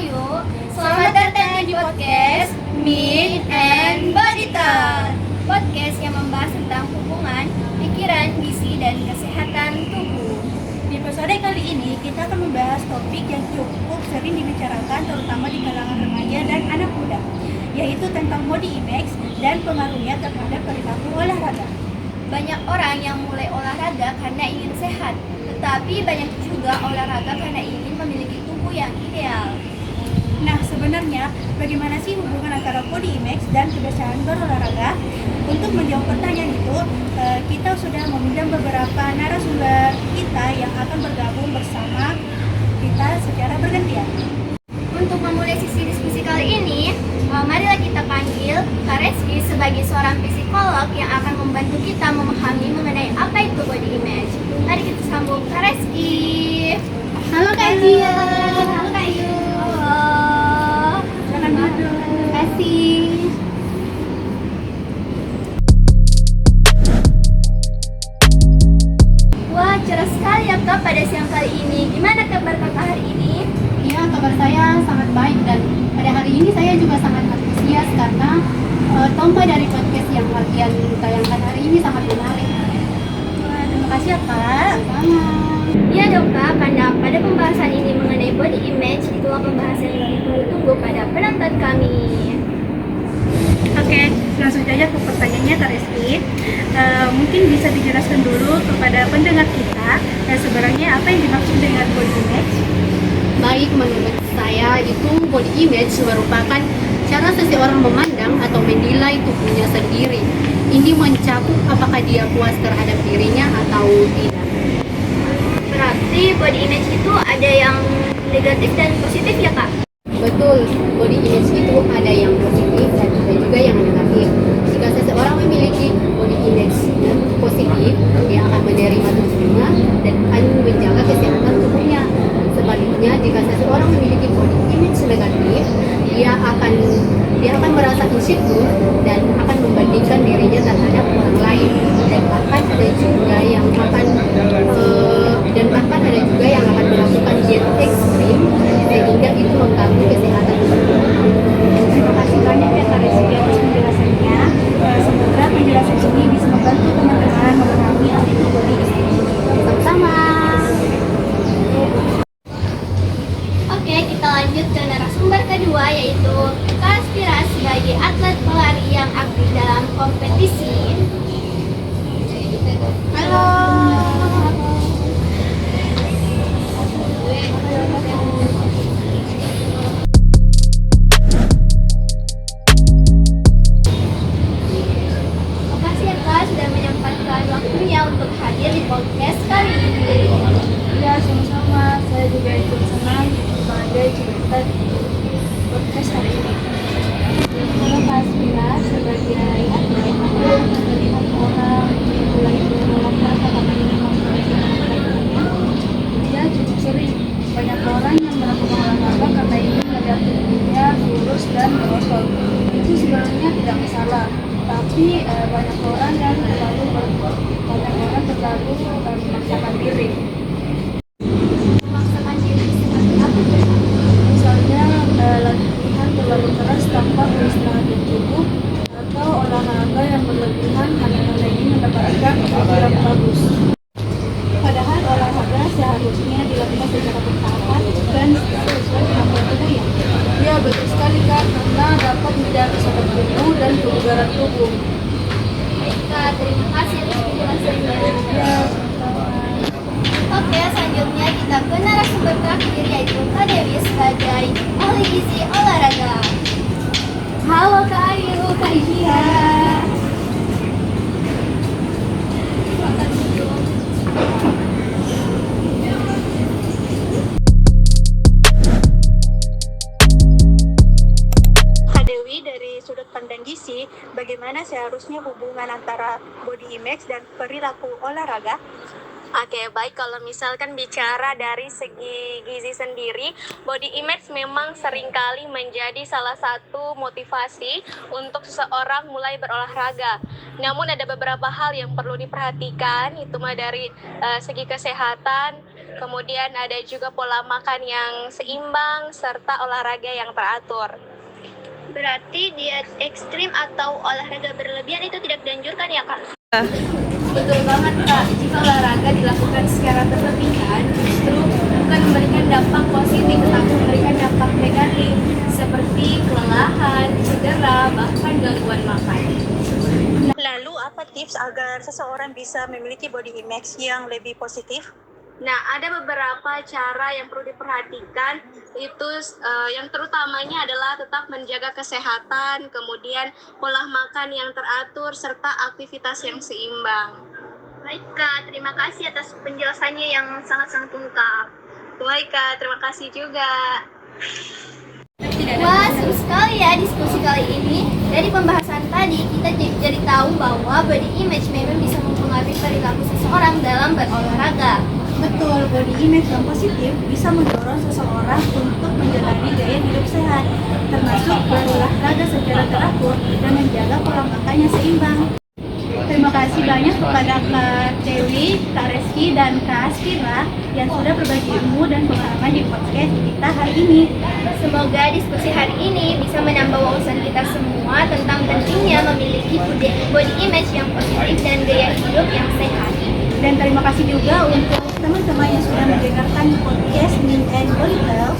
Ayu. Selamat datang di podcast Meet and Body Talk. Podcast yang membahas tentang hubungan, pikiran, gizi, dan kesehatan tubuh. Di episode kali ini kita akan membahas topik yang cukup sering dibicarakan terutama di kalangan remaja dan anak muda, yaitu tentang body image dan pengaruhnya terhadap perilaku olahraga. Banyak orang yang mulai olahraga karena ingin sehat, tetapi banyak juga olahraga karena ingin memiliki tubuh yang ideal. Nah, sebenarnya bagaimana sih hubungan antara body image dan kebiasaan berolahraga? Untuk menjawab pertanyaan itu, kita sudah mengundang beberapa narasumber kita yang akan bergabung bersama kita secara bergantian. Untuk memulai sesi diskusi kali ini, marilah kita panggil Kak Reski sebagai seorang psikolog yang akan membantu kita memahami mengenai apa itu body image. Mari kita sambung Kak Reski. Halo Kak Ayu. Halo Kak Ayu. Halo. Silakan duduk. Terima kasih. Wah, cerah sekali ya Kak pada siang kali ini. Gimana kabar Kakak hari ini? Ya, kabar saya sangat baik dan pada hari ini saya juga sangat antusias karena tompa dari podcast yang kalian tayangkan hari ini sangat menarik. Wah, terima kasih ya Kak. Sama. Iya dong Kak, karena pada pembahasan ini mengenai body image, itulah pembahasan yang ditunggu pada penonton kami. Oke, langsung saja ke pertanyaannya Kak Reski. Mungkin bisa dijelaskan dulu kepada pendengar kita sebenarnya apa yang dimaksud dengan body image? Baik, menurut saya itu body image merupakan cara seseorang memandang atau menilai tubuhnya sendiri. Ini mencakup apakah dia puas terhadap dirinya atau tidak. Berarti body image itu ada yang negatif dan positif ya Kak? Betul, body image itu ada yang positif dan ada juga yang negatif. Jika seseorang memiliki body image yang positif, dia akan menerima tubuhnya dan akan menjaga kesehatan tubuhnya. Sebaliknya, jika seseorang memiliki body image negatif, dia akan merasa insecure dan akan membandingkan dirinya terhadap orang lain, dan bahkan ada juga yang akan melakukan diet ekstrim sehingga itu mengganggu kesehatan tubuh. Terima kasih banyak ya Kak Reski atas penjelasannya. Semoga penjelasan ini bisa membantu teman-teman memahami apa itu body image. Sama-sama. Oke, kita lanjut ke narasumber kedua yaitu Kak Aspira sebagai atlet pelari yang aktif dalam kompetisi. Halo. Makasih ya Kak sudah menyempatkan waktunya untuk hadir di podcast kali ini. Ya, sama-sama. Saya juga ikut senang sebagai cerita di podcast hari ini. Halo Kak Aspira sebagai atlet yang melihat orang mulai berolahraga karena ingin memperbaiki olahraganya. Ya, cukup sering. Banyak orang yang melakukan olahraga karena ingin melihat tubuhnya lurus dan merosot. Itu sebenarnya tidak masalah. Tapi banyak orang terlalu memaksakan diri. Memaksakan diri seperti apa tuh Kak? Misalnya latihan terlalu keras tanpa beristirahat yang cukup, atau olahraga yang berlebihan hanya karena ingin mendapatkan yang bagus. Padahal olahraga seharusnya dilakukan secara bertahap dan sesuai kemampuan tubuhnya. Ya, betul sekali Kak, karena dapat menjaga kesehatan tubuh dan kebugaran tubuh. Baik Kak, terima kasih atas penjelasannya. Ya, Oke, selanjutnya kita ke narasumber terakhir yaitu Kak Dewi sebagai ahli gizi olahraga. Halo Kak Ayu, Kak Iya. Silakan duduk. Kak Dewi, dari sudut pandang gizi, bagaimana seharusnya hubungan antara body image dan perilaku olahraga? Oke, baik. Kalau misalkan bicara dari segi gizi sendiri, body image memang seringkali menjadi salah satu motivasi untuk seseorang mulai berolahraga. Namun ada beberapa hal yang perlu diperhatikan, itu mah dari segi kesehatan, kemudian ada juga pola makan yang seimbang, serta olahraga yang teratur. Berarti diet ekstrim atau olahraga berlebihan itu tidak dianjurkan ya, Kak? Betul banget Kak, jika olahraga dilakukan secara berlebihan justru bukan memberikan dampak positif tetapi memberikan dampak negatif seperti kelelahan, cedera, bahkan gangguan makan. Lalu apa tips agar seseorang bisa memiliki body image yang lebih positif? Nah, ada beberapa cara yang perlu diperhatikan, itu yang terutamanya adalah tetap menjaga kesehatan, kemudian pola makan yang teratur, serta aktivitas yang seimbang. Baik, Kak. Terima kasih atas penjelasannya yang sangat-sangat lengkap. Baik, Kak, terima kasih juga. Wah, seru sekali ya diskusi kali ini. Dari pembahasan tadi, kita jadi tahu bahwa body image memang bisa mempengaruhi perilaku seseorang dalam berolahraga. Betul, body image yang positif bisa mendorong seseorang untuk menjalani gaya hidup sehat, termasuk berolahraga secara teratur dan menjaga pola makan yang seimbang. Terima kasih banyak kepada Kak Dewi, Kak Reski, dan Kak Askira yang sudah berbagi ilmu dan pengalaman di podcast kita hari ini. Semoga diskusi hari ini bisa menambah wawasan kita semua tentang pentingnya memiliki body image yang positif dan gaya hidup yang sehat. Dan terima kasih juga untuk teman-teman yang sudah mendengarkan podcast Min and Body Health.